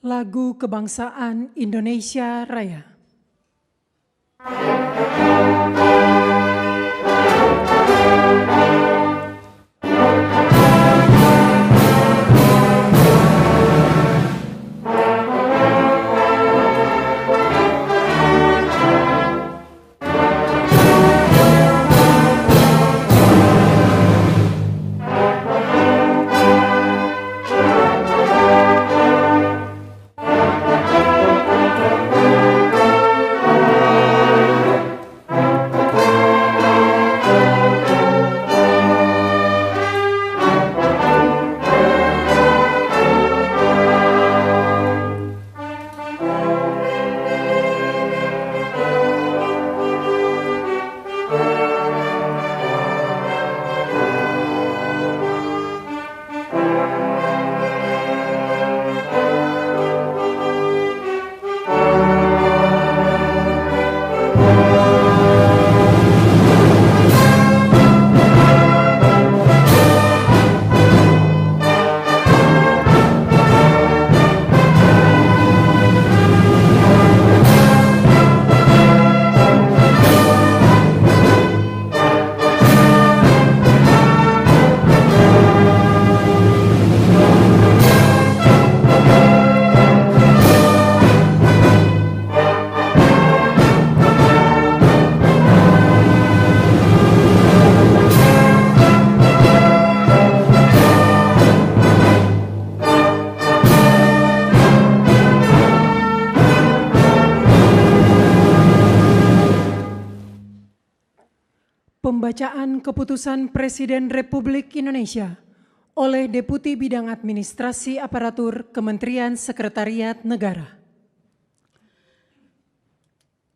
Lagu Kebangsaan Indonesia Raya. Pembacaan Keputusan Presiden Republik Indonesia oleh Deputi Bidang Administrasi Aparatur Kementerian Sekretariat Negara.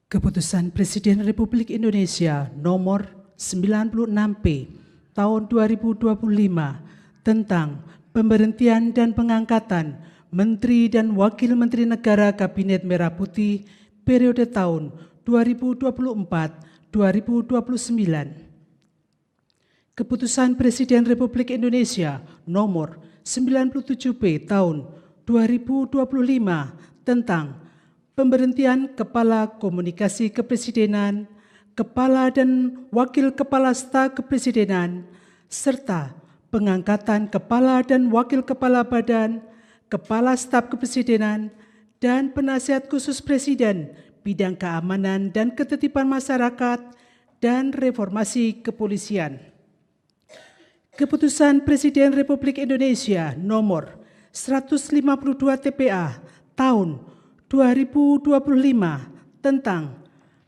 Keputusan Presiden Republik Indonesia nomor 96P tahun 2025 tentang pemberhentian dan pengangkatan Menteri dan Wakil Menteri Negara Kabinet Merah Putih periode tahun 2024-2029. Keputusan Presiden Republik Indonesia nomor 97P tahun 2025 tentang pemberhentian Kepala Komunikasi Kepresidenan, Kepala dan Wakil Kepala Staf Kepresidenan, serta pengangkatan Kepala dan Wakil Kepala Badan, Kepala Staf Kepresidenan, dan Penasihat Khusus Presiden Bidang Keamanan dan Ketertiban Masyarakat dan Reformasi Kepolisian. Keputusan Presiden Republik Indonesia nomor 152 TPA tahun 2025 tentang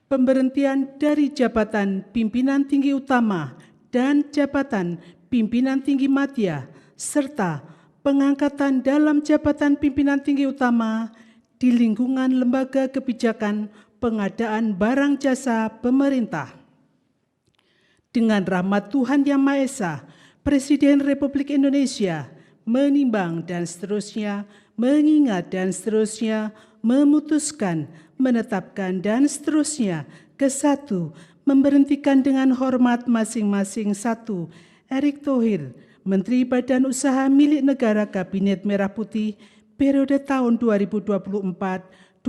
pemberhentian dari jabatan pimpinan tinggi utama dan jabatan pimpinan tinggi madya serta pengangkatan dalam jabatan pimpinan tinggi utama di lingkungan lembaga kebijakan pengadaan barang jasa pemerintah. Dengan rahmat Tuhan Yang Maha Esa, Presiden Republik Indonesia menimbang dan seterusnya, mengingat dan seterusnya, memutuskan, menetapkan dan seterusnya. Ke-1, memberhentikan dengan hormat masing-masing. 1. Erick Thohir, Menteri Badan Usaha Milik Negara Kabinet Merah Putih periode tahun 2024-2029.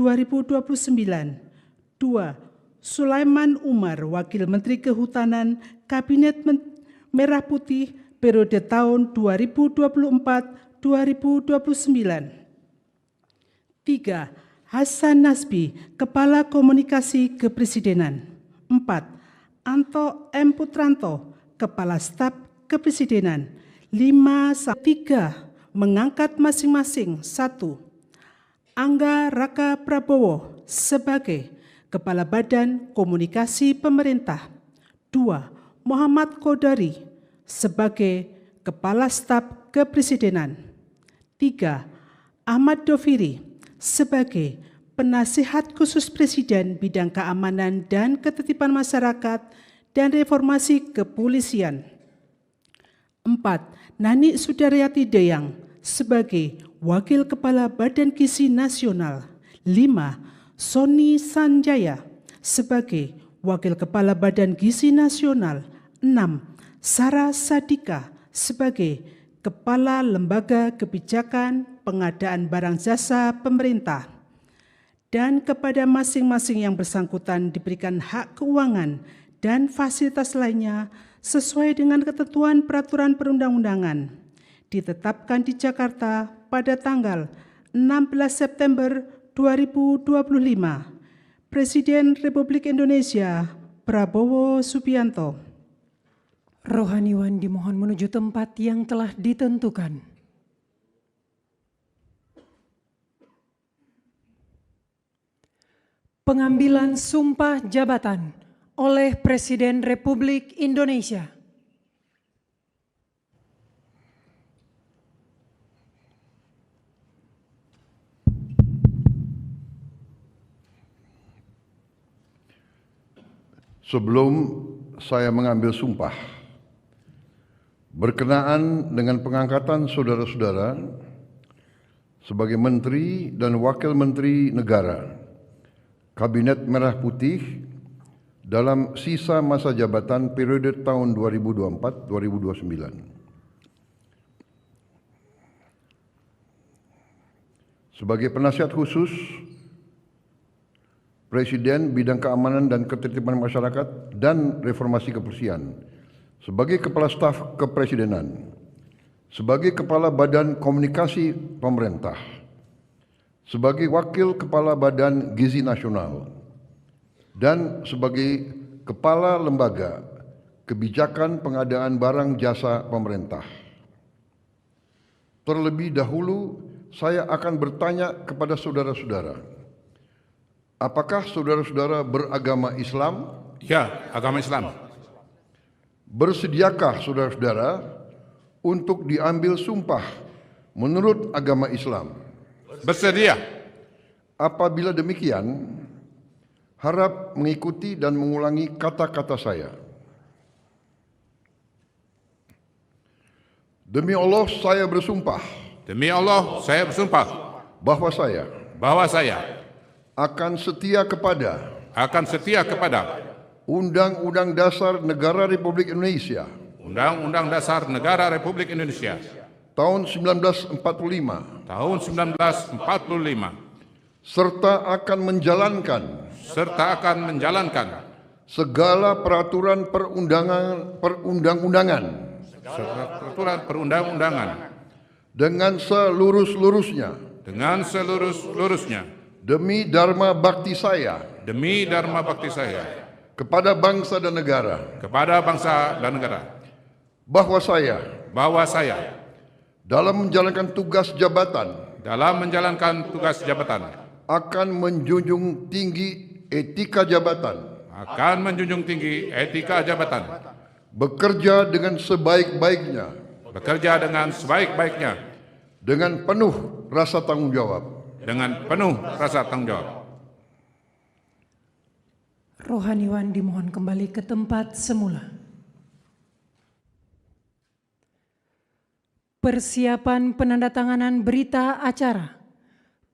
2. Sulaiman Umar, Wakil Menteri Kehutanan Kabinet Merah Putih periode tahun 2024-2029. 3. Hasan Nasbi, Kepala Komunikasi Kepresidenan. 4. Anto M. Putranto, Kepala Staf Kepresidenan. 5-3. Mengangkat masing-masing. 1. Angga Raka Prabowo sebagai Kepala Badan Komunikasi Pemerintah. 2. Muhammad Kodari sebagai Kepala Staf Kepresidenan. 3. Ahmad Doviri sebagai Penasihat Khusus Presiden Bidang Keamanan dan Ketertiban Masyarakat dan Reformasi Kepolisian. 4. Nani Sudaryati Deyang sebagai Wakil Kepala Badan Gizi Nasional. 5. Sony Sanjaya sebagai Wakil Kepala Badan Gizi Nasional. 6. Sarah Sadika sebagai Kepala Lembaga Kebijakan pengadaan barang jasa pemerintah, dan kepada masing-masing yang bersangkutan diberikan hak keuangan dan fasilitas lainnya sesuai dengan ketentuan peraturan perundang-undangan ditetapkan di Jakarta pada tanggal 16 September 2025. Presiden Republik Indonesia Prabowo Subianto. Rohaniwan dimohon menuju tempat yang telah ditentukan. Pengambilan sumpah jabatan oleh Presiden Republik Indonesia. Sebelum saya mengambil sumpah, berkenaan dengan pengangkatan saudara-saudara sebagai Menteri dan Wakil Menteri Negara Kabinet Merah Putih dalam sisa masa jabatan periode tahun 2024-2029. Sebagai penasihat khusus Presiden Bidang Keamanan dan Ketertiban Masyarakat dan Reformasi Kepolisian, sebagai Kepala Staf Kepresidenan, sebagai Kepala Badan Komunikasi Pemerintah, sebagai Wakil Kepala Badan Gizi Nasional, dan sebagai Kepala Lembaga Kebijakan Pengadaan Barang Jasa Pemerintah. Terlebih dahulu, saya akan bertanya kepada saudara-saudara, apakah saudara-saudara beragama Islam? Ya, agama Islam. Bersediakah saudara-saudara untuk diambil sumpah menurut agama Islam? Bersedia. Apabila demikian, harap mengikuti dan mengulangi kata-kata saya. Demi Allah saya bersumpah Demi Allah, saya bersumpah bahwa saya akan setia kepada Undang-Undang Dasar Negara Republik Indonesia Undang-Undang Dasar Negara Republik Indonesia tahun 1945 tahun 1945 serta akan menjalankan segala peraturan perundang-undangan dengan seluruh-luruhnya demi dharma bakti saya kepada bangsa dan negara, bahwa saya dalam menjalankan tugas jabatan akan menjunjung tinggi etika jabatan, bekerja dengan sebaik-baiknya dengan penuh rasa tanggung jawab. Rohaniwan dimohon kembali ke tempat semula. Persiapan penandatanganan berita acara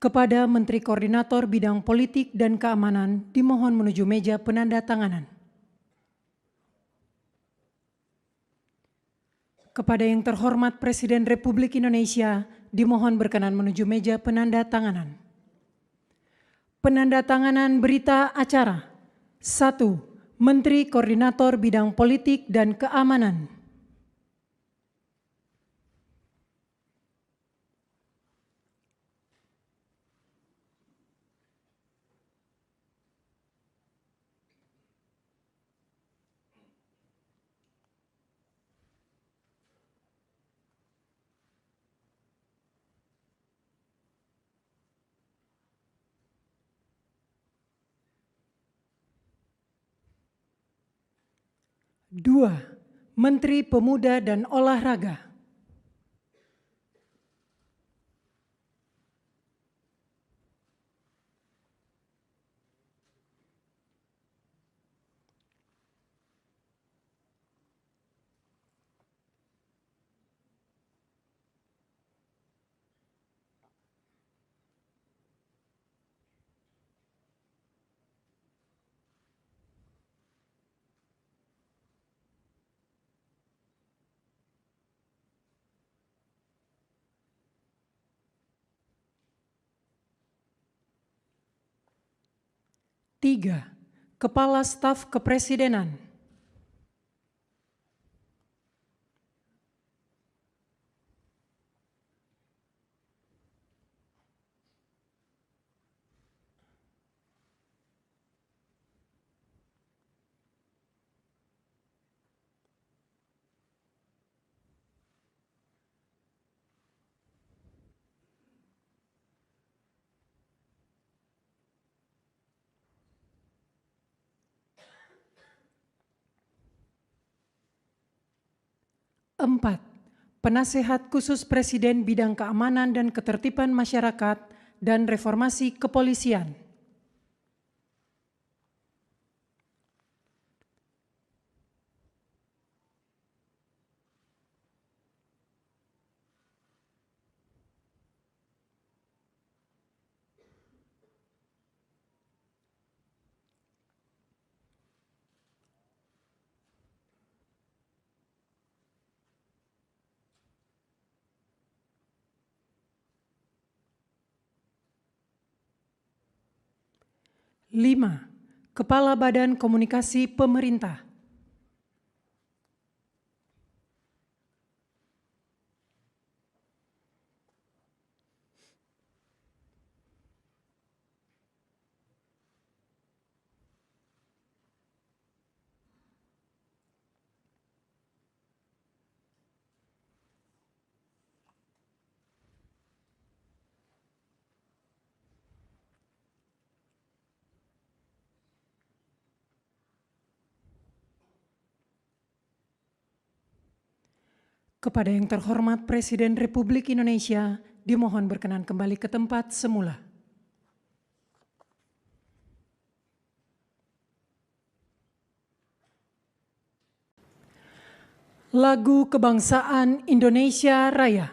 kepada Menteri Koordinator Bidang Politik dan Keamanan dimohon menuju meja penandatanganan. Kepada yang terhormat Presiden Republik Indonesia dimohon berkenan menuju meja penandatanganan. Penandatanganan berita acara. 1. Menteri Koordinator Bidang Politik dan Keamanan. Dua, Menteri Pemuda dan Olahraga. 3. Kepala Staf Kepresidenan. 4. Penasehat Khusus Presiden Bidang Keamanan dan Ketertiban Masyarakat dan Reformasi Kepolisian. 5. Kepala Badan Komunikasi Pemerintah. 6. Kepada yang terhormat Presiden Republik Indonesia, dimohon berkenan kembali ke tempat semula. Lagu Kebangsaan Indonesia Raya.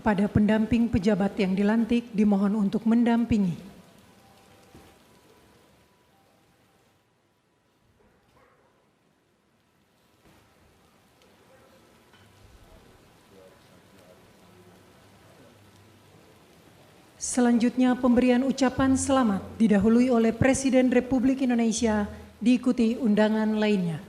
Kepada pendamping pejabat yang dilantik, dimohon untuk mendampingi. Selanjutnya pemberian ucapan selamat didahului oleh Presiden Republik Indonesia, diikuti undangan lainnya.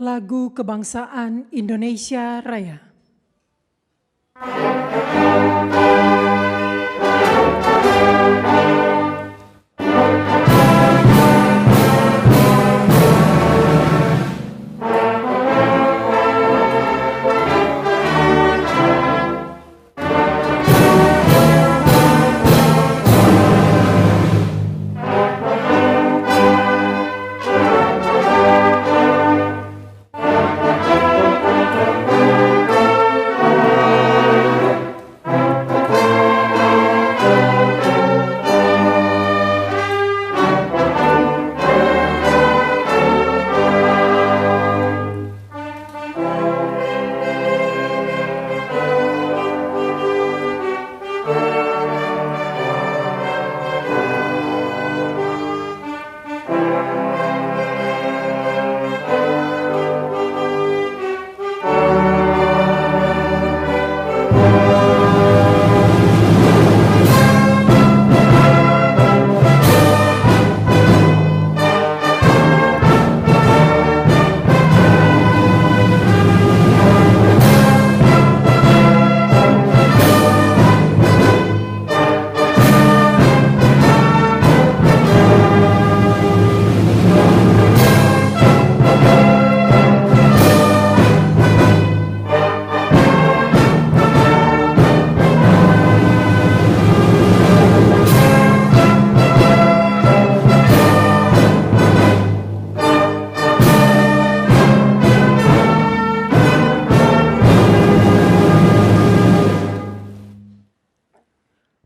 Lagu Kebangsaan Indonesia Raya.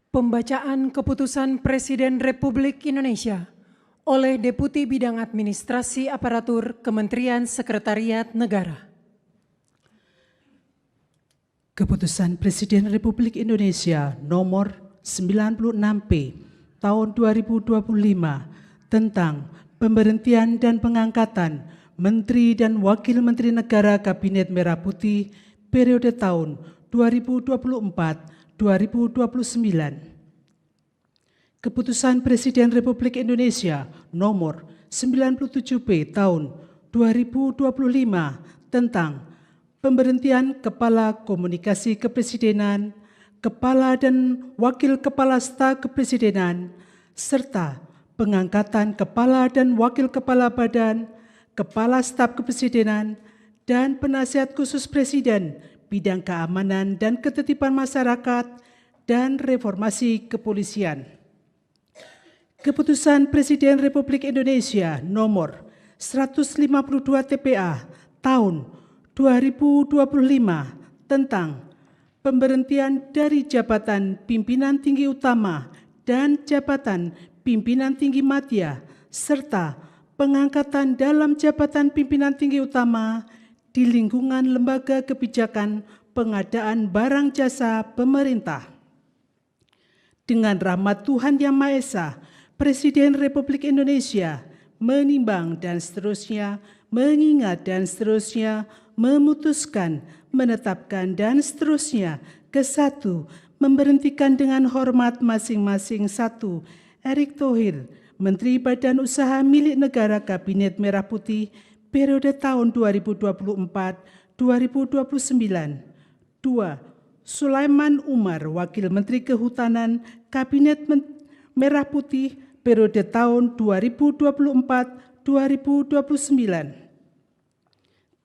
Pembacaan Keputusan Presiden Republik Indonesia oleh Deputi Bidang Administrasi Aparatur Kementerian Sekretariat Negara. Keputusan Presiden Republik Indonesia nomor 96P tahun 2025 tentang pemberhentian dan pengangkatan Menteri dan Wakil Menteri Negara Kabinet Merah Putih periode tahun 2024-2029. Keputusan Presiden Republik Indonesia nomor 97P tahun 2025 tentang pemberhentian Kepala Komunikasi Kepresidenan, Kepala dan Wakil Kepala Staf Kepresidenan, serta pengangkatan Kepala dan Wakil Kepala Badan, Kepala Staf Kepresidenan, dan Penasihat Khusus Presiden Bidang Keamanan dan Ketertiban Masyarakat dan Reformasi Kepolisian. Keputusan Presiden Republik Indonesia nomor 152 TPA tahun 2025 tentang pemberhentian dari jabatan pimpinan tinggi utama dan jabatan pimpinan tinggi madya serta pengangkatan dalam jabatan pimpinan tinggi utama di lingkungan lembaga kebijakan pengadaan barang jasa pemerintah. Dengan rahmat Tuhan Yang Maha Esa, Presiden Republik Indonesia menimbang dan seterusnya, mengingat dan seterusnya, memutuskan, menetapkan dan seterusnya. Ke-1, memberhentikan dengan hormat masing-masing. 1. Erick Thohir, Menteri Badan Usaha Milik Negara Kabinet Merah Putih periode tahun 2024-2029. 2. Sulaiman Umar, Wakil Menteri Kehutanan Kabinet Merah Putih periode tahun 2024-2029.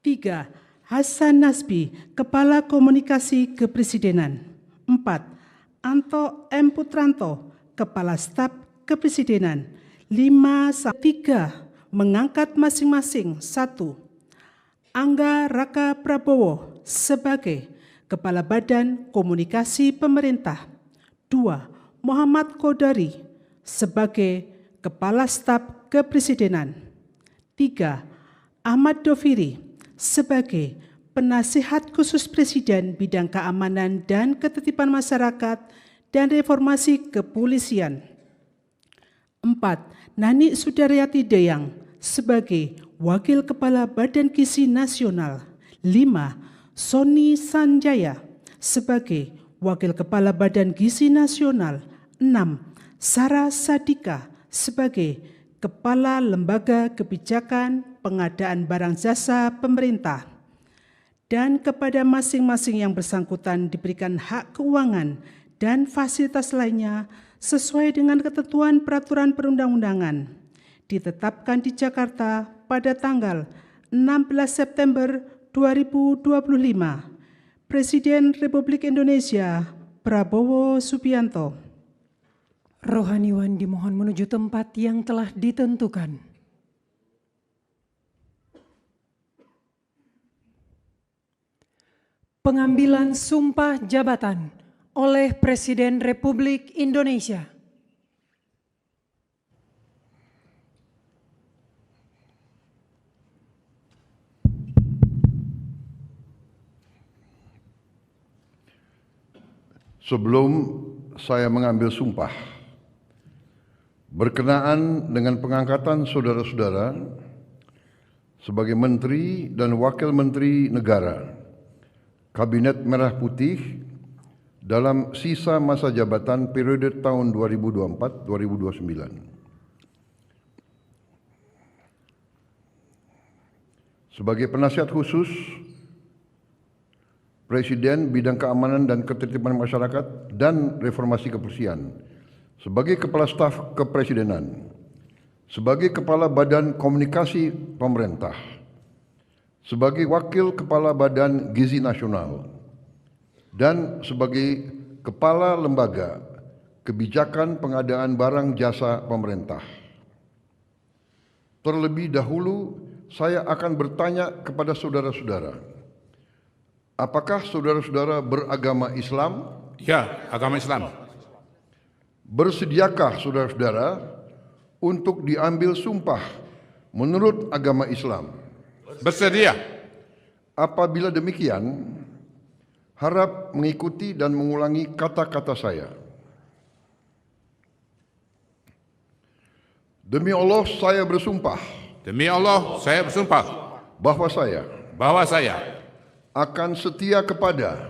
3. Hasan Nasbi, Kepala Komunikasi Kepresidenan. 4. Anto M. Putranto, Kepala Staf Kepresidenan. 5-3. Mengangkat masing-masing. 1. Angga Raka Prabowo sebagai Kepala Badan Komunikasi Pemerintah. 2. Muhammad Kodari sebagai Kepala Staf Kepresidenan. 3. Ahmad Doviri sebagai Penasihat Khusus Presiden Bidang Keamanan dan Ketertiban Masyarakat dan Reformasi Kepolisian. 4. Nani Sudaryati Deyang sebagai Wakil Kepala Badan Gizi Nasional. 5. Sony Sanjaya sebagai Wakil Kepala Badan Gizi Nasional. 6. Sarah Sadika sebagai Kepala Lembaga Kebijakan pengadaan barang jasa pemerintah, dan kepada masing-masing yang bersangkutan diberikan hak keuangan dan fasilitas lainnya sesuai dengan ketentuan peraturan perundang-undangan ditetapkan di Jakarta pada tanggal 16 September 2025. Presiden Republik Indonesia Prabowo Subianto. Rohaniwan dimohon menuju tempat yang telah ditentukan. Pengambilan sumpah jabatan oleh Presiden Republik Indonesia. Sebelum saya mengambil sumpah, berkenaan dengan pengangkatan saudara-saudara sebagai Menteri dan Wakil Menteri Negara Kabinet Merah Putih dalam sisa masa jabatan periode tahun 2024-2029. Sebagai penasihat khusus Presiden Bidang Keamanan dan Ketertiban Masyarakat dan Reformasi Kepolisian, sebagai Kepala Staf Kepresidenan, sebagai Kepala Badan Komunikasi Pemerintah, sebagai Wakil Kepala Badan Gizi Nasional, dan sebagai Kepala Lembaga Kebijakan Pengadaan Barang Jasa Pemerintah. Terlebih dahulu, saya akan bertanya kepada saudara-saudara, apakah saudara-saudara beragama Islam? Ya, agama Islam. Bersediakah saudara-saudara untuk diambil sumpah menurut agama Islam? Bersedia. Apabila demikian, harap mengikuti dan mengulangi kata-kata saya. Demi Allah saya bersumpah Demi Allah, saya bersumpah bahwa saya akan setia kepada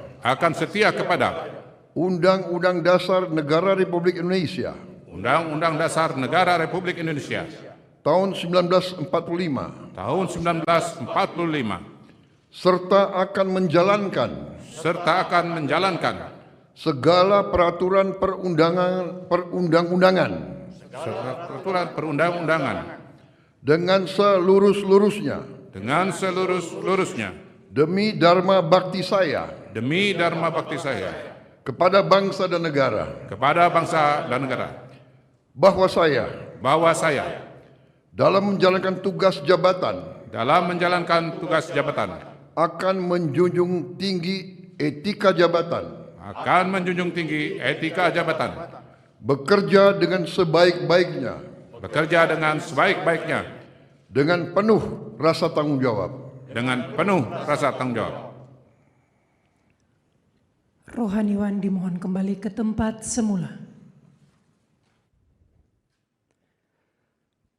Undang-Undang Dasar Negara Republik Indonesia Undang-Undang Dasar Negara Republik Indonesia tahun 1945 tahun 1945 serta akan menjalankan segala peraturan perundang-undangan dengan seluruh-luruhnya demi dharma bakti saya kepada bangsa dan negara, bahwa saya dalam menjalankan tugas jabatan akan menjunjung tinggi etika jabatan, bekerja dengan sebaik-baiknya dengan penuh rasa tanggung jawab. Rohaniwan dimohon kembali ke tempat semula.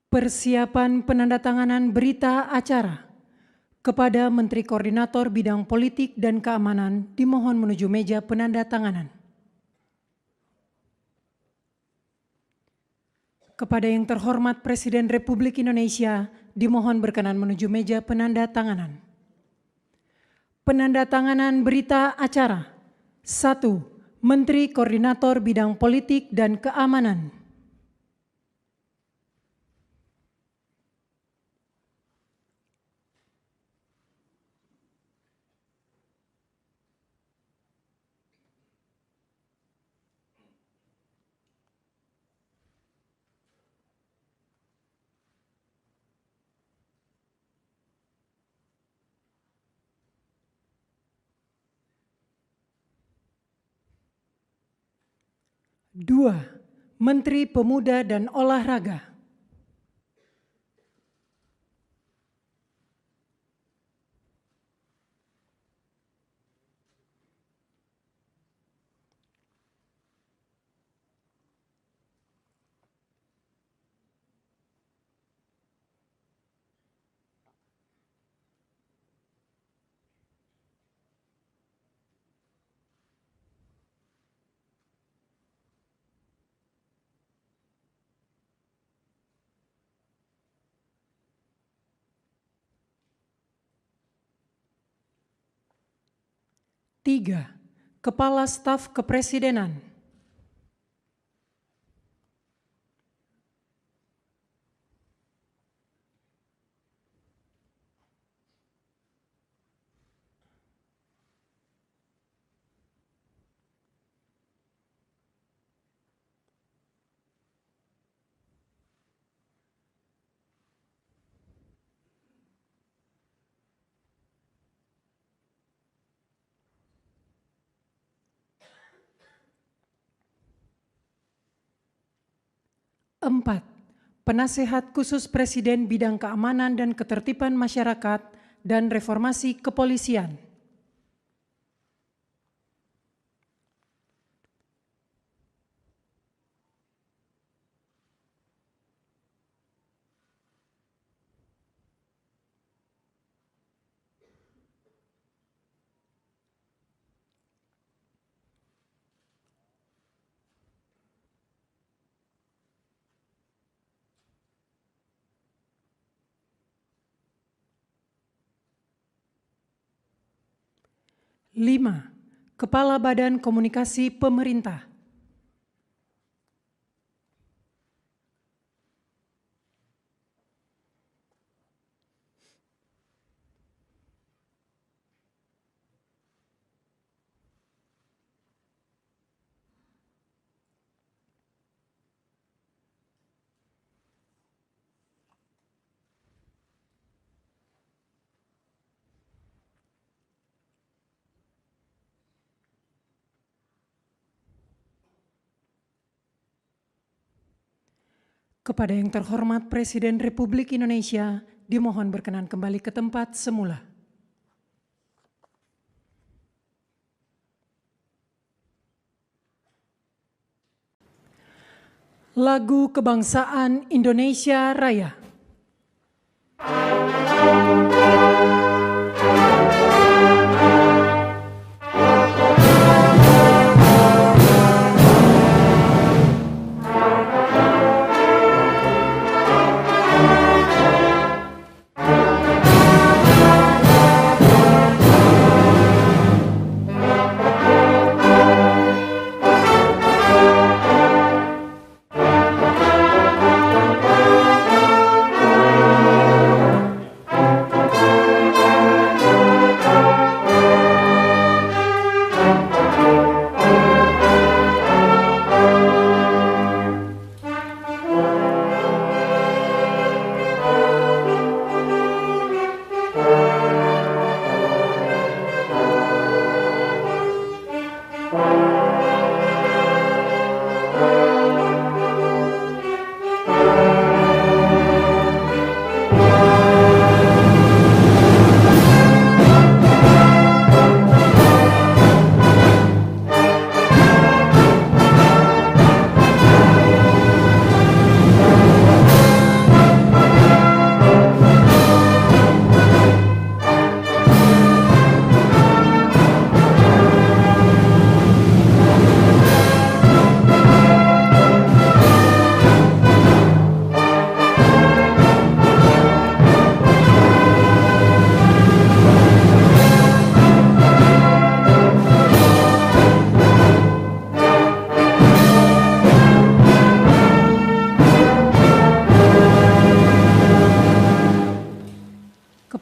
Persiapan penandatanganan berita acara kepada Menteri Koordinator Bidang Politik dan Keamanan dimohon menuju meja penandatanganan. Kepada yang terhormat Presiden Republik Indonesia dimohon berkenan menuju meja penandatanganan. Penandatanganan berita acara. 1. Menteri Koordinator Bidang Politik dan Keamanan. Dua, Menteri Pemuda dan Olahraga. 3. Kepala Staf Kepresidenan. 4. Penasehat Khusus Presiden Bidang Keamanan dan Ketertiban Masyarakat dan Reformasi Kepolisian. 5. Kepala Badan Komunikasi Pemerintah. 6. Kepada yang terhormat Presiden Republik Indonesia, dimohon berkenan kembali ke tempat semula. Lagu Kebangsaan Indonesia Raya.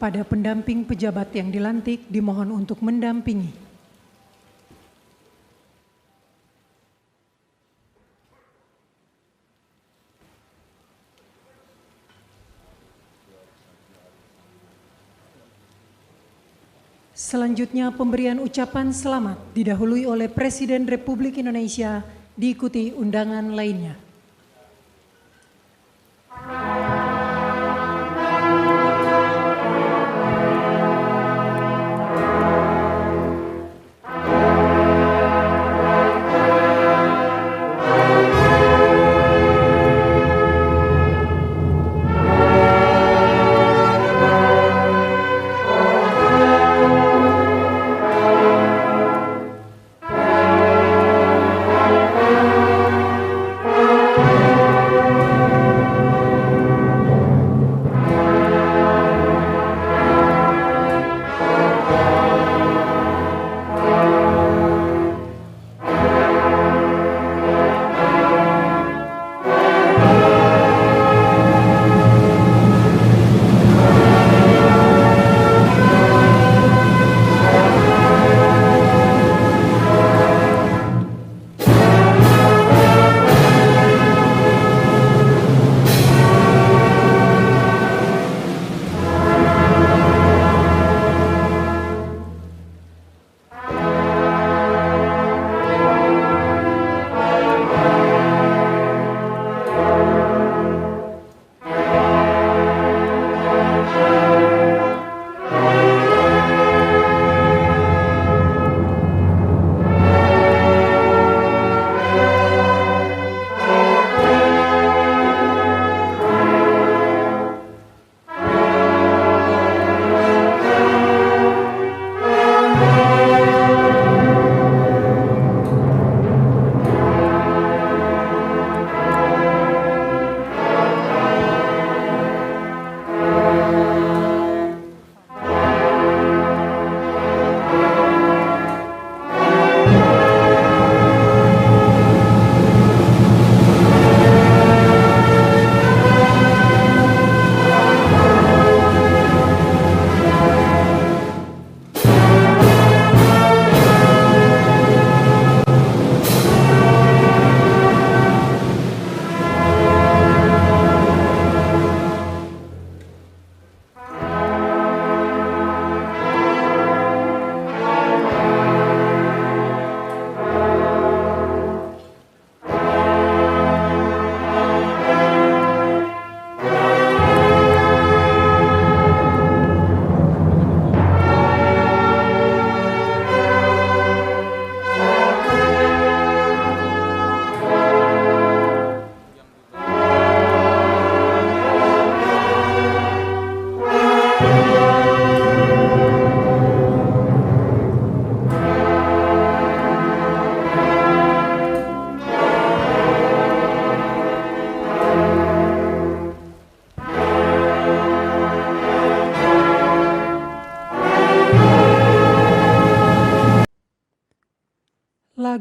Kepada pendamping pejabat yang dilantik, dimohon untuk mendampingi. Selanjutnya pemberian ucapan selamat didahului oleh Presiden Republik Indonesia, diikuti undangan lainnya.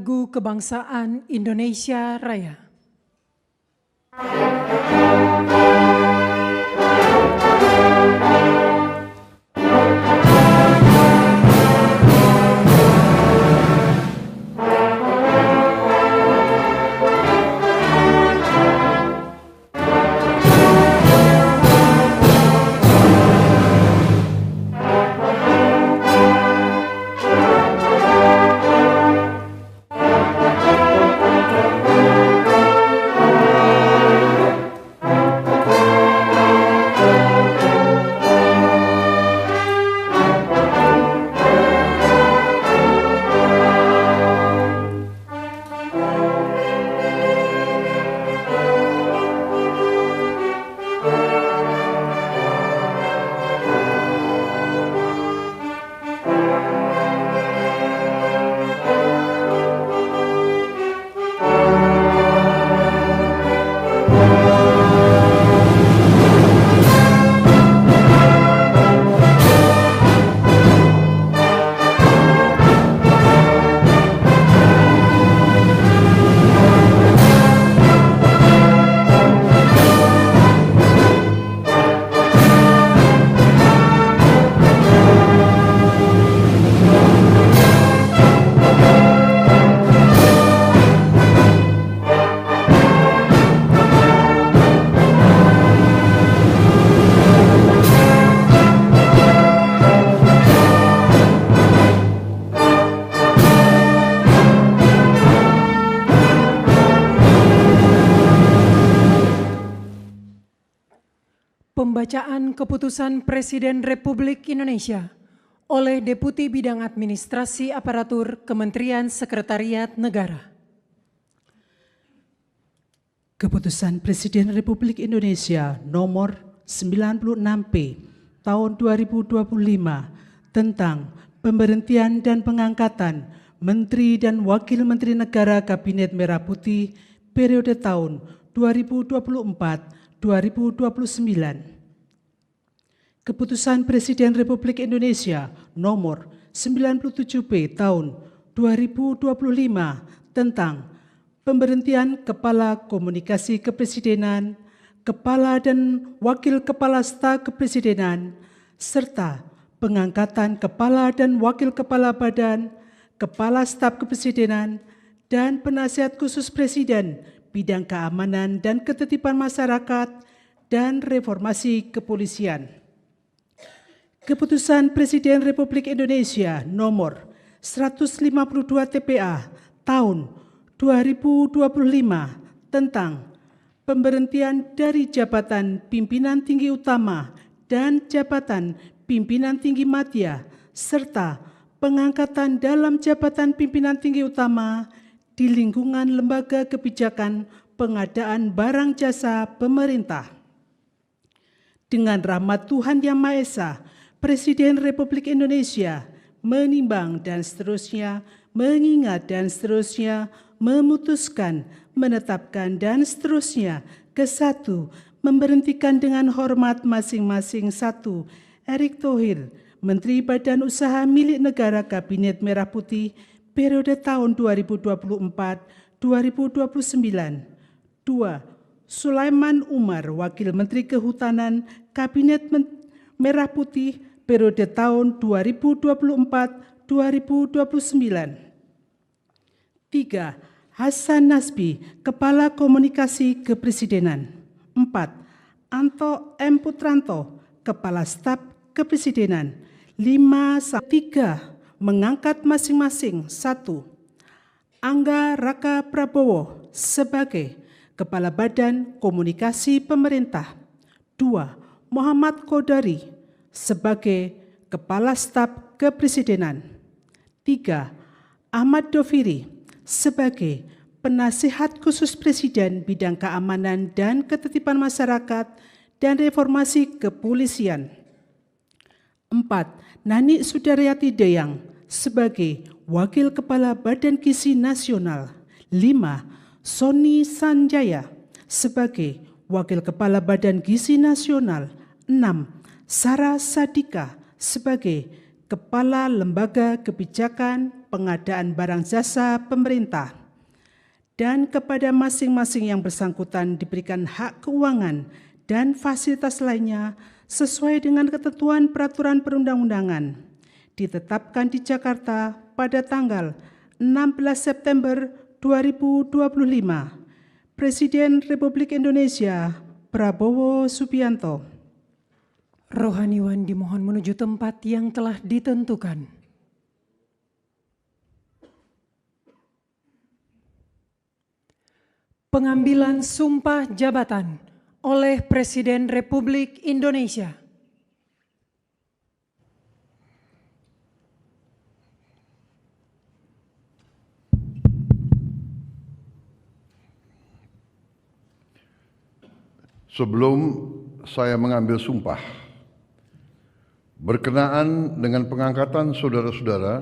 lagu kebangsaan Indonesia Raya. Pembacaan Keputusan Presiden Republik Indonesia oleh Deputi Bidang Administrasi Aparatur Kementerian Sekretariat Negara. Keputusan Presiden Republik Indonesia nomor 96P tahun 2025 tentang pemberhentian dan pengangkatan Menteri dan Wakil Menteri Negara Kabinet Merah Putih periode tahun 2024-2029. Keputusan Presiden Republik Indonesia nomor 97P tahun 2025 tentang pemberhentian Kepala Komunikasi Kepresidenan, Kepala dan Wakil Kepala Staf Kepresidenan, serta pengangkatan Kepala dan Wakil Kepala Badan, Kepala Staf Kepresidenan, dan Penasihat Khusus Presiden Bidang Keamanan dan Ketertiban Masyarakat dan Reformasi Kepolisian. Keputusan Presiden Republik Indonesia nomor 152 TPA tahun 2025 tentang pemberhentian dari jabatan pimpinan tinggi utama dan jabatan pimpinan tinggi madya serta pengangkatan dalam jabatan pimpinan tinggi utama di lingkungan lembaga kebijakan pengadaan barang jasa pemerintah. Dengan rahmat Tuhan Yang Maha Esa, Presiden Republik Indonesia menimbang dan seterusnya, mengingat dan seterusnya, memutuskan, menetapkan dan seterusnya. Ke-1, memberhentikan dengan hormat masing-masing. 1. Erick Thohir, Menteri Badan Usaha Milik Negara Kabinet Merah Putih periode tahun 2024-2029. 2. Sulaiman Umar, Wakil Menteri Kehutanan Kabinet Merah Putih periode tahun 2024-2029. 3. Hasan Nasbi, Kepala Komunikasi Kepresidenan. 4. Anto M. Putranto, Kepala Staf Kepresidenan. 5-3. Mengangkat masing-masing. 1. Angga Raka Prabowo sebagai Kepala Badan Komunikasi Pemerintah. 2. Muhammad Kodari sebagai Kepala Staf Kepresidenan. 3. Ahmad Doviri sebagai Penasihat Khusus Presiden Bidang Keamanan dan Ketertiban Masyarakat dan Reformasi Kepolisian. 4. Nani Sudaryati Deyang sebagai Wakil Kepala Badan Gizi Nasional. 5. Sony Sanjaya sebagai Wakil Kepala Badan Gizi Nasional. 6. Sarah Sadika sebagai Kepala Lembaga Kebijakan pengadaan barang jasa pemerintah, dan kepada masing-masing yang bersangkutan diberikan hak keuangan dan fasilitas lainnya sesuai dengan ketentuan peraturan perundang-undangan ditetapkan di Jakarta pada tanggal 16 September 2025. Presiden Republik Indonesia Prabowo Subianto. Rohaniwan dimohon menuju tempat yang telah ditentukan. Pengambilan sumpah jabatan oleh Presiden Republik Indonesia. Sebelum saya mengambil sumpah, berkenaan dengan pengangkatan saudara-saudara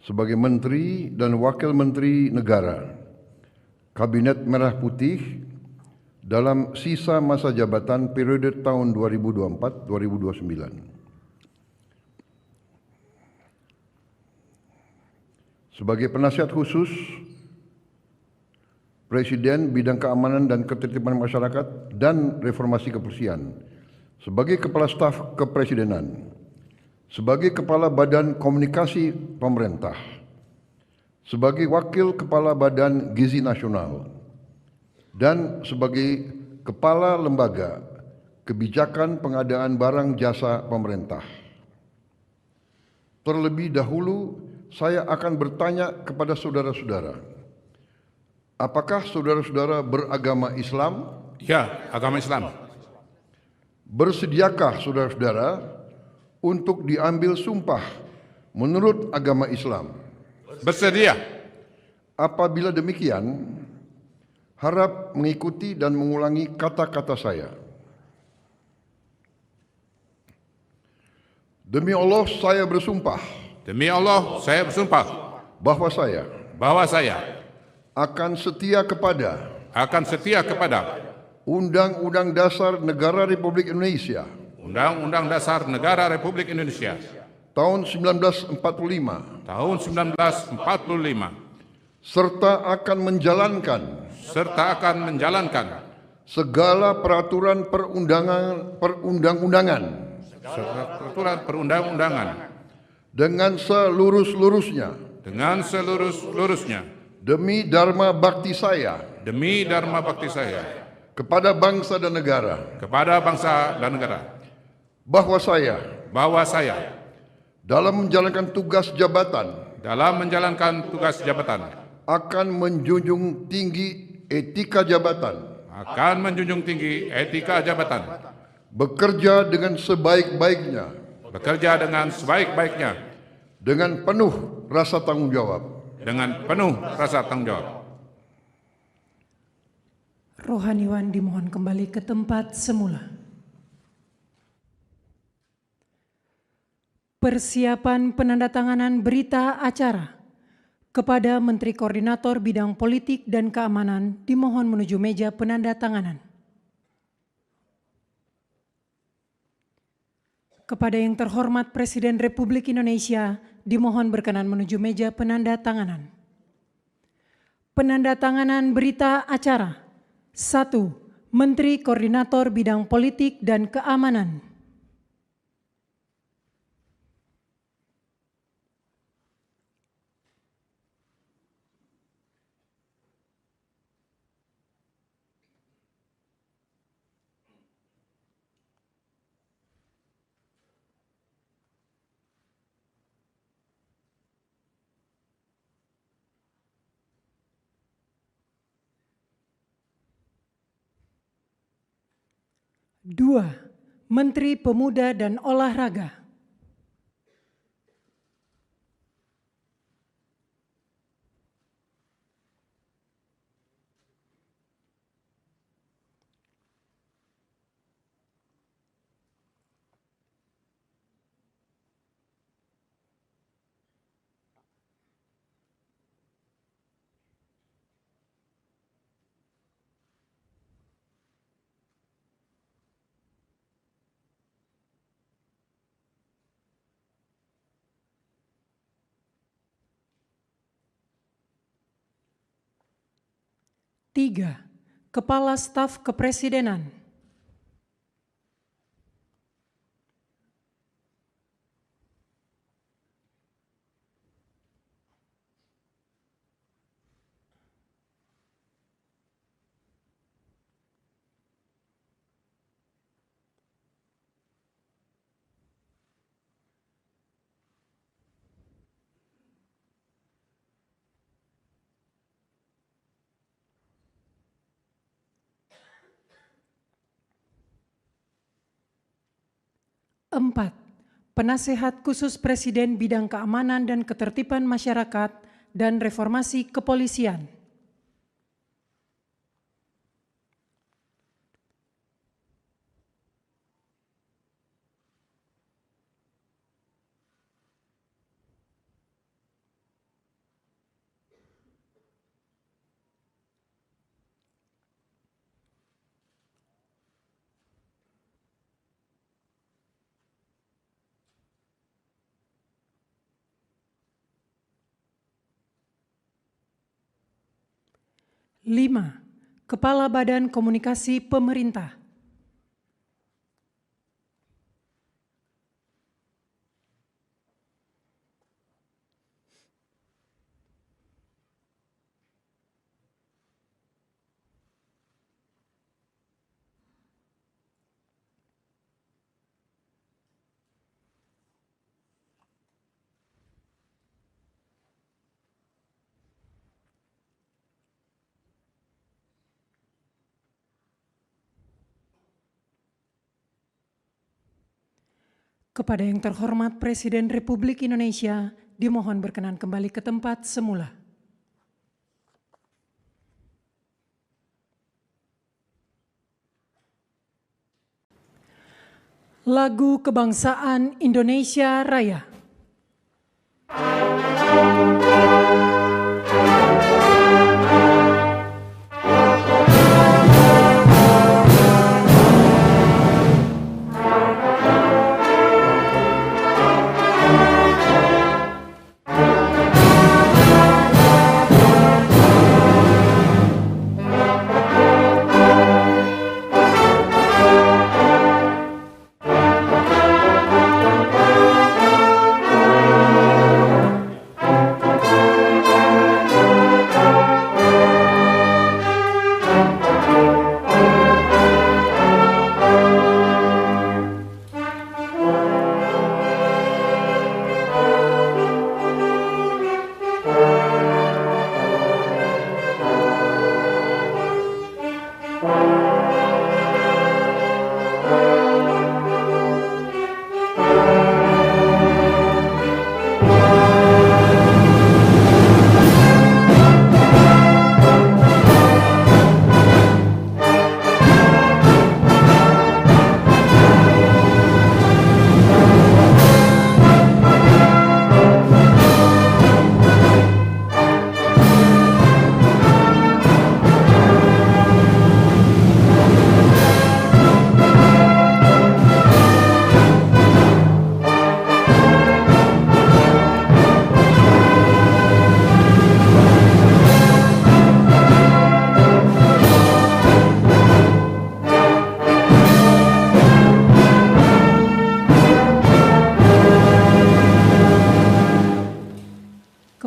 sebagai Menteri dan Wakil Menteri Negara Kabinet Merah Putih dalam sisa masa jabatan periode tahun 2024-2029. Sebagai penasihat khusus Presiden Bidang Keamanan dan Ketertiban Masyarakat dan Reformasi Kepolisian, sebagai Kepala Staf Kepresidenan, sebagai Kepala Badan Komunikasi Pemerintah, sebagai Wakil Kepala Badan Gizi Nasional, dan sebagai Kepala Lembaga Kebijakan Pengadaan Barang Jasa Pemerintah. Terlebih dahulu, saya akan bertanya kepada saudara-saudara, apakah saudara-saudara beragama Islam? Ya, agama Islam. Bersediakah saudara-saudara untuk diambil sumpah menurut agama Islam? Bersedia. Apabila demikian, harap mengikuti dan mengulangi kata-kata saya. Demi Allah saya bersumpah Demi Allah, saya bersumpah bahwa saya akan setia kepada Undang-Undang Dasar Negara Republik Indonesia Undang-Undang Dasar Negara Republik Indonesia tahun 1945 tahun 1945 serta akan menjalankan segala peraturan perundang-undangan dengan seluruh-luruhnya demi dharma bakti saya kepada bangsa dan negara, bahwa saya dalam menjalankan tugas jabatan akan menjunjung tinggi etika jabatan, bekerja dengan sebaik-baiknya dengan penuh rasa tanggung jawab. Rohaniwan dimohon kembali ke tempat semula. Persiapan penandatanganan berita acara kepada Menteri Koordinator Bidang Politik dan Keamanan dimohon menuju meja penandatanganan. Kepada yang terhormat Presiden Republik Indonesia dimohon berkenan menuju meja penandatanganan. Penandatanganan berita acara. 1. Menteri Koordinator Bidang Politik dan Keamanan. Dua, Menteri Pemuda dan Olahraga. 3. Kepala Staf Kepresidenan. 4. Penasehat Khusus Presiden Bidang Keamanan dan Ketertiban Masyarakat dan Reformasi Kepolisian. 5. Kepala Badan Komunikasi Pemerintah. 6. Kepada yang terhormat Presiden Republik Indonesia, dimohon berkenan kembali ke tempat semula. Lagu Kebangsaan Indonesia Raya.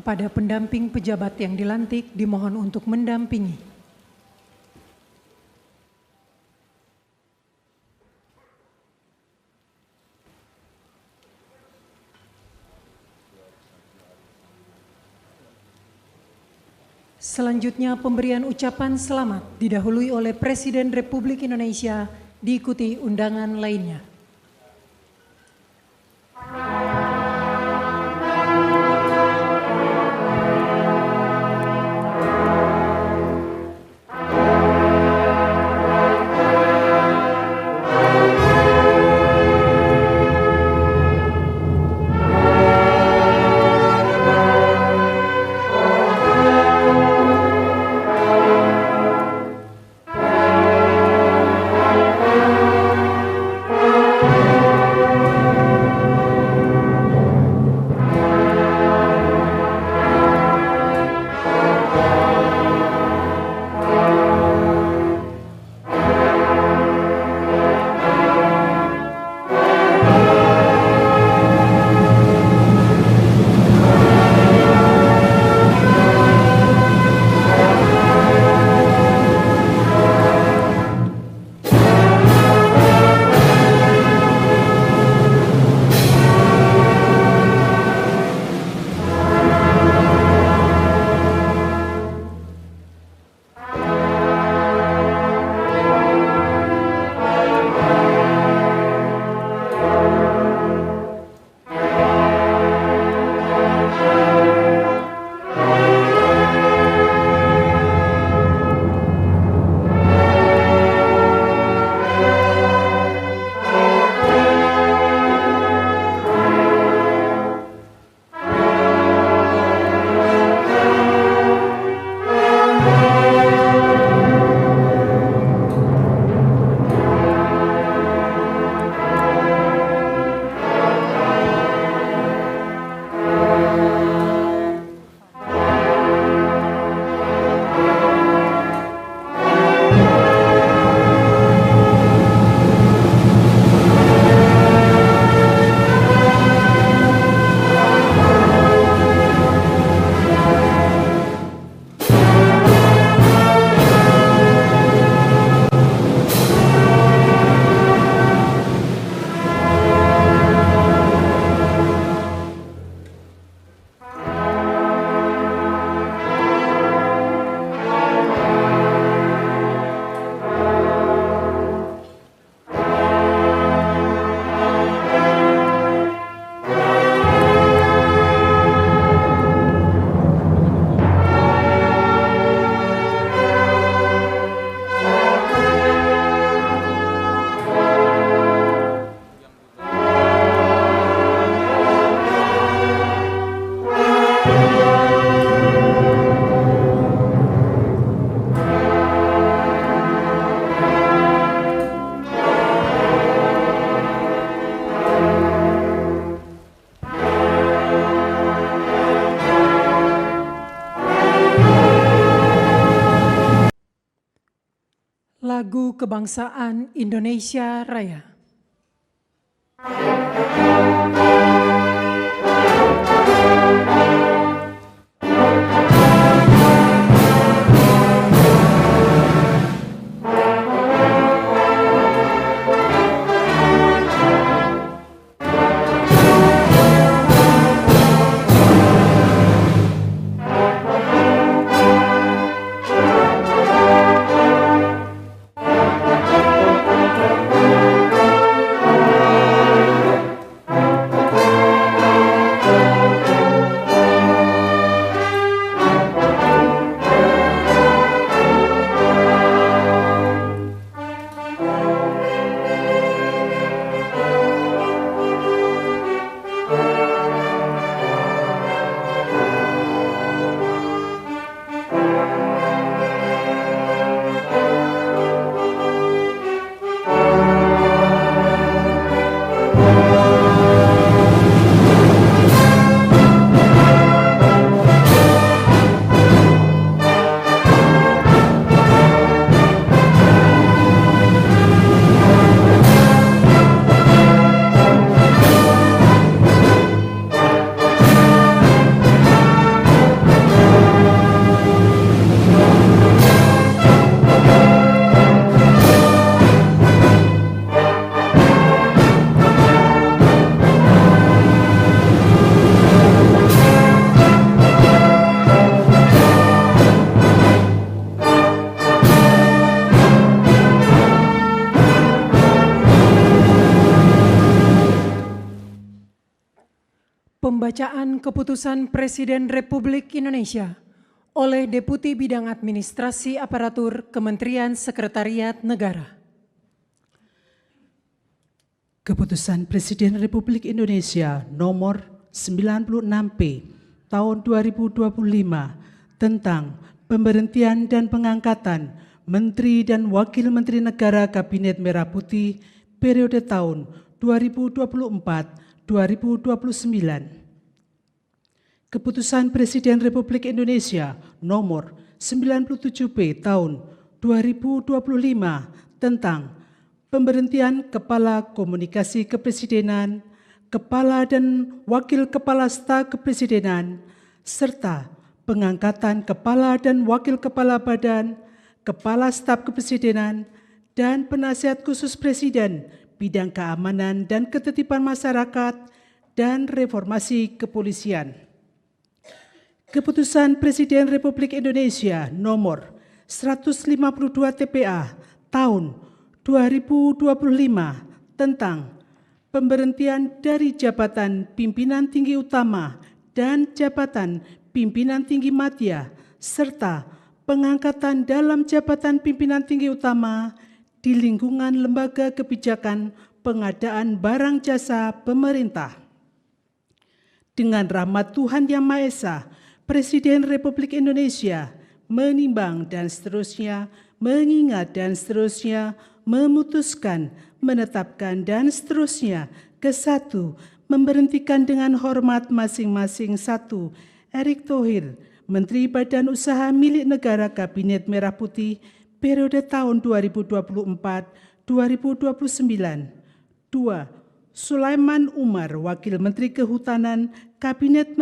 Kepada pendamping pejabat yang dilantik, dimohon untuk mendampingi. Selanjutnya pemberian ucapan selamat didahului oleh Presiden Republik Indonesia, diikuti undangan lainnya. Kebangsaan Indonesia Raya. Pembacaan Keputusan Presiden Republik Indonesia oleh Deputi Bidang Administrasi Aparatur Kementerian Sekretariat Negara. Keputusan Presiden Republik Indonesia nomor 96P tahun 2025 tentang pemberhentian dan pengangkatan Menteri dan Wakil Menteri Negara Kabinet Merah Putih periode tahun 2024-2029. Keputusan Presiden Republik Indonesia nomor 97P tahun 2025 tentang pemberhentian Kepala Komunikasi Kepresidenan, Kepala dan Wakil Kepala Staf Kepresidenan, serta pengangkatan Kepala dan Wakil Kepala Badan, Kepala Staf Kepresidenan, dan Penasihat Khusus Presiden bidang keamanan dan ketertiban masyarakat dan reformasi kepolisian. Keputusan Presiden Republik Indonesia nomor 152 TPA tahun 2025 tentang pemberhentian dari jabatan pimpinan tinggi utama dan jabatan pimpinan tinggi madya serta pengangkatan dalam jabatan pimpinan tinggi utama di lingkungan lembaga kebijakan pengadaan barang jasa pemerintah. Dengan rahmat Tuhan Yang Maha Esa, Presiden Republik Indonesia menimbang dan seterusnya, mengingat dan seterusnya, memutuskan, menetapkan dan seterusnya. Ke-1, memberhentikan dengan hormat masing-masing. 1. Erick Thohir, Menteri Badan Usaha Milik Negara Kabinet Merah Putih periode tahun 2024-2029. 2. Sulaiman Umar, Wakil Menteri Kehutanan Kabinet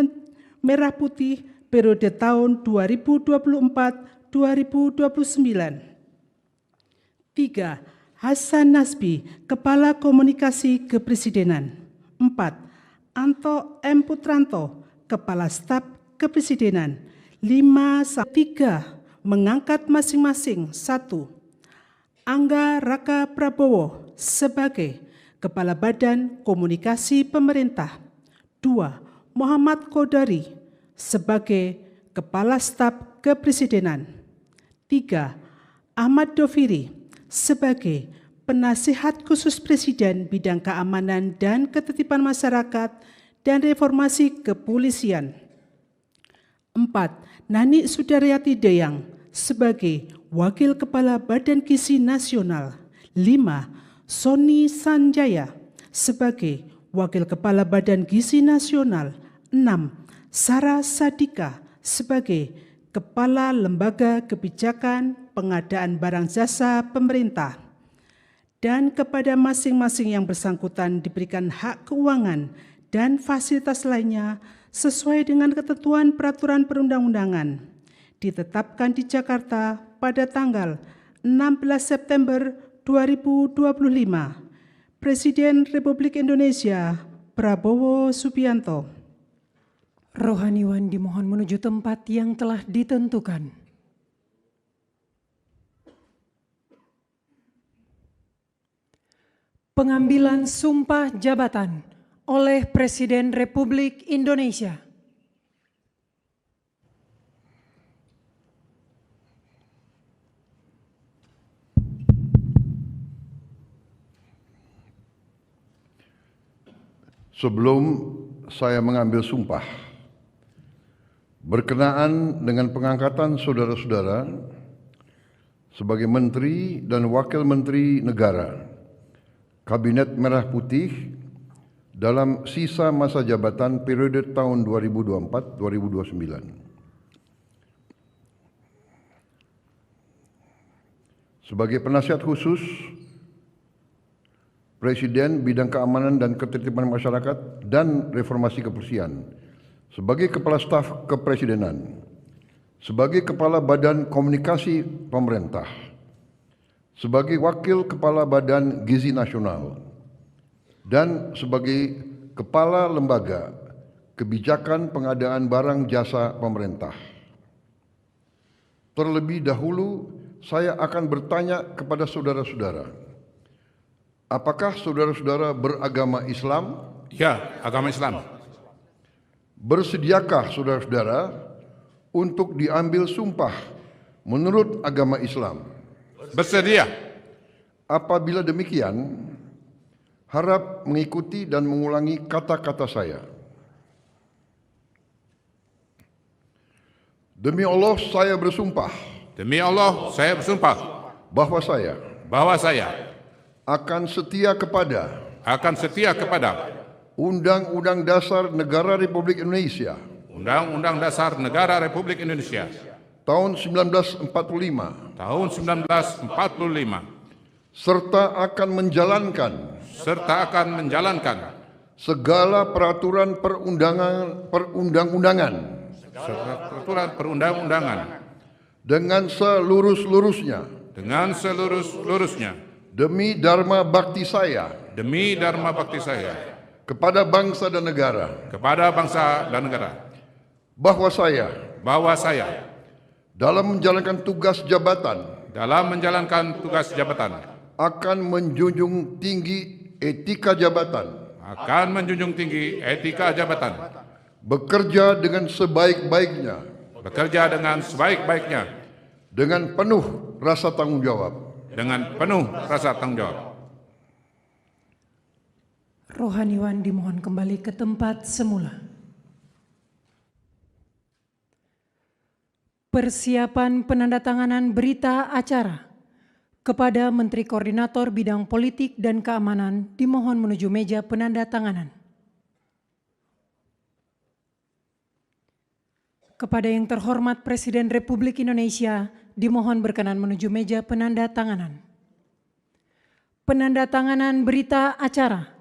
Merah Putih periode tahun 2024-2029. 3. Hasan Nasbi, Kepala Komunikasi Kepresidenan. 4. Anto M. Putranto, Kepala Staf Kepresidenan. 5-3. Mengangkat masing-masing. 1. Angga Raka Prabowo sebagai Kepala Badan Komunikasi Pemerintah. 2. Muhammad Kodari sebagai Kepala Staf Kepresidenan. 3. Ahmad Doviri sebagai Penasihat Khusus Presiden bidang keamanan dan ketertiban masyarakat dan reformasi kepolisian. 4. Nani Sudaryati Deyang sebagai Wakil Kepala Badan Gizi Nasional. 5. Sony Sanjaya sebagai Wakil Kepala Badan Gizi Nasional. 6. Sarah Sadika sebagai Kepala Lembaga Kebijakan Pengadaan Barang Jasa Pemerintah. dan kepada masing-masing yang bersangkutan diberikan hak keuangan dan fasilitas lainnya sesuai dengan ketentuan peraturan perundang-undangan ditetapkan di Jakarta pada tanggal 16 September 2025. Presiden Republik Indonesia Prabowo Subianto. Rohaniwan dimohon menuju tempat yang telah ditentukan. Pengambilan sumpah jabatan oleh Presiden Republik Indonesia. Sebelum saya mengambil sumpah, berkenaan dengan pengangkatan saudara-saudara sebagai Menteri dan Wakil Menteri Negara Kabinet Merah Putih dalam sisa masa jabatan periode tahun 2024-2029. Sebagai penasihat khusus Presiden Bidang Keamanan dan Ketertiban Masyarakat dan Reformasi Kepolisian, sebagai Kepala Staf Kepresidenan, sebagai Kepala Badan Komunikasi Pemerintah, sebagai Wakil Kepala Badan Gizi Nasional, dan sebagai Kepala Lembaga Kebijakan Pengadaan Barang Jasa Pemerintah. Terlebih dahulu, saya akan bertanya kepada saudara-saudara, apakah saudara-saudara beragama Islam? Ya, agama Islam. Bersediakah saudara-saudara untuk diambil sumpah menurut agama Islam? Bersedia. Apabila demikian, harap mengikuti dan mengulangi kata-kata saya. Demi Allah saya bersumpah Demi Allah, saya bersumpah bahwa saya akan setia kepada Undang-Undang Dasar Negara Republik Indonesia Undang-Undang Dasar Negara Republik Indonesia tahun 1945 tahun 1945 serta akan menjalankan segala peraturan perundang-undangan dengan seluruh-luruhnya demi dharma bakti saya kepada bangsa dan negara, bahwa saya dalam menjalankan tugas jabatan akan menjunjung tinggi etika jabatan, bekerja dengan sebaik-baiknya dengan penuh rasa tanggung jawab. Rohaniwan dimohon kembali ke tempat semula. Persiapan penandatanganan berita acara kepada Menteri Koordinator Bidang Politik dan Keamanan dimohon menuju meja penandatanganan. Kepada yang terhormat Presiden Republik Indonesia dimohon berkenan menuju meja penandatanganan. Penandatanganan berita acara.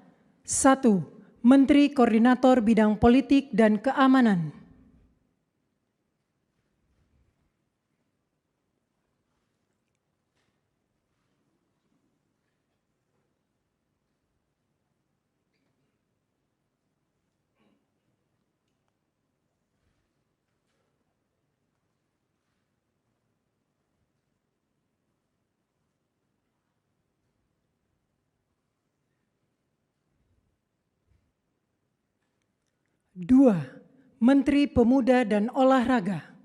1. Menteri Koordinator Bidang Politik dan Keamanan. Dua, Menteri Pemuda dan Olahraga.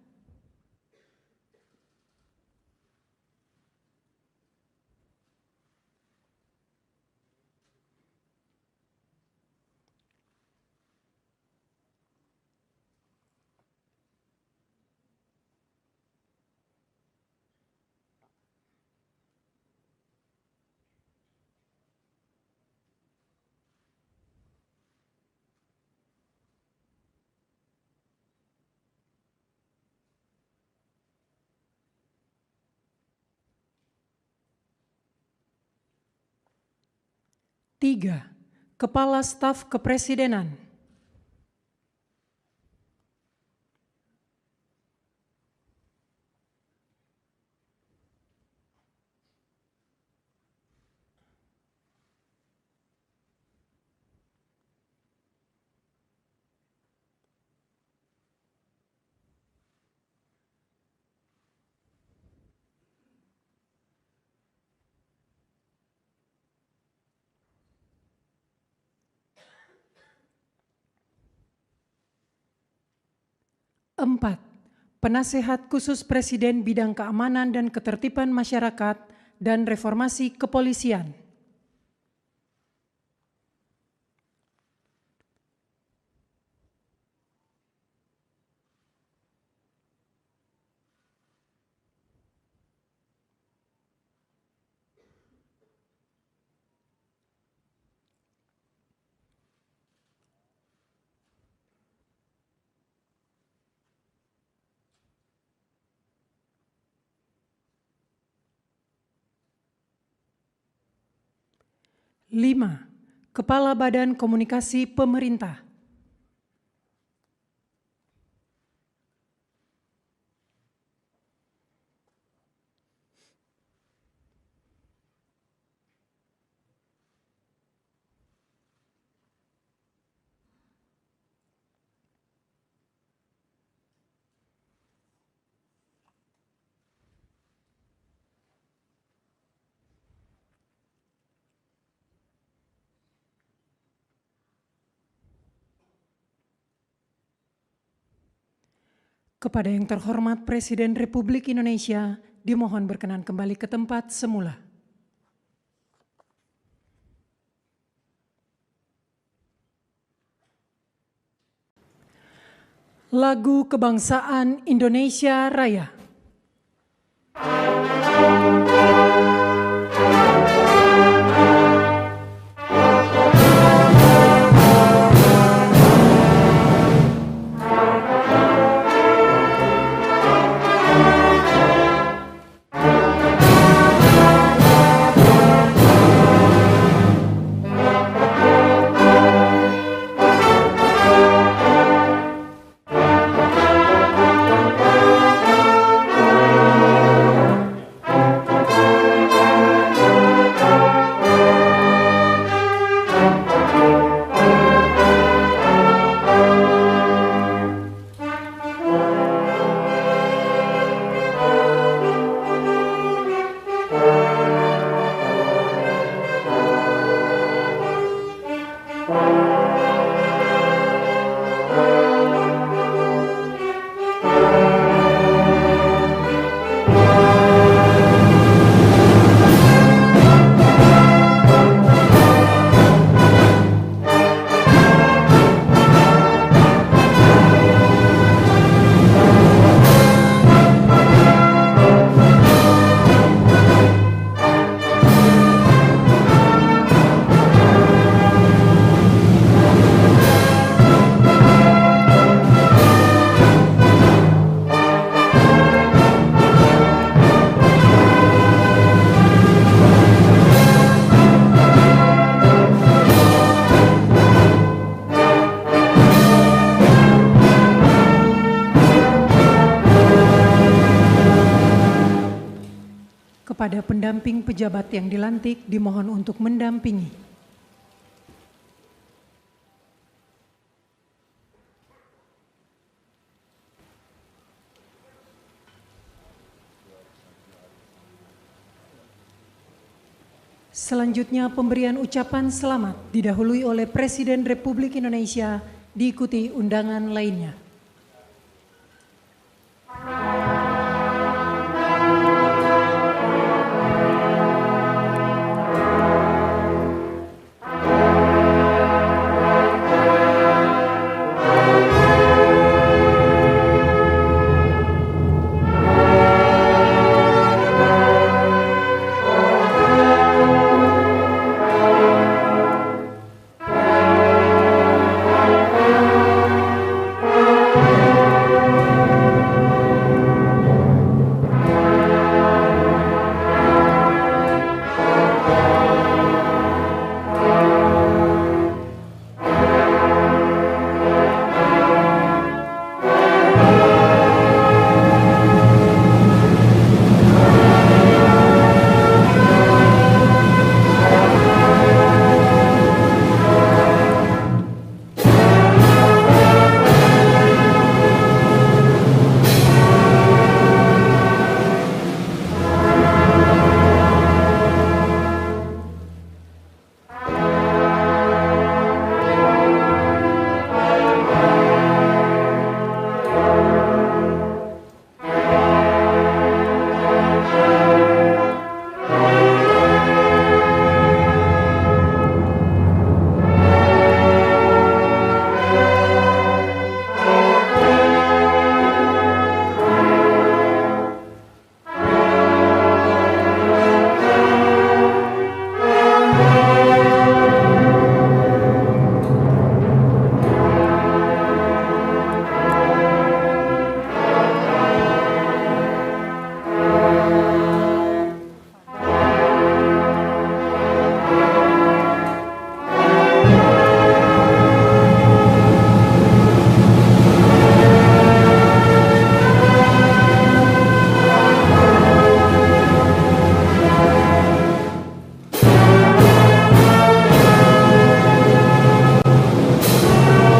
3. Kepala Staf Kepresidenan. 4. Penasehat Khusus Presiden Bidang Keamanan dan Ketertiban Masyarakat dan Reformasi Kepolisian. 5. Kepala Badan Komunikasi Pemerintah. 6. Kepada yang terhormat Presiden Republik Indonesia, dimohon berkenan kembali ke tempat semula. Lagu Kebangsaan Indonesia Raya. Kepada pendamping pejabat yang dilantik, dimohon untuk mendampingi. Selanjutnya pemberian ucapan selamat didahului oleh Presiden Republik Indonesia, diikuti undangan lainnya.